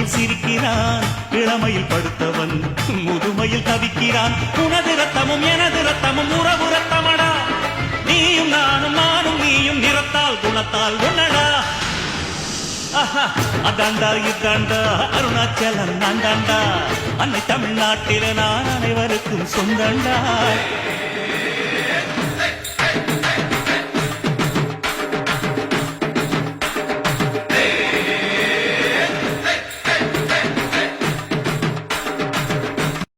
இளமையில் சிரிக்கிறான், இளமையில் படுத்தவன் முதுமையில் தவிக்கிறான். உனது ரத்தமும் எனது ரத்தமும் உறவு ரத்தமடா, நீயும் நானும் நானும் நீயும் நிறத்தால் குணத்தால் ஒன்னடா. அதாண்டா இதாண்டா அருணாச்சலம் நான் தாண்டா, அன்னை தமிழ்நாட்டில நான் அனைவருக்கும் சொந்தண்டா.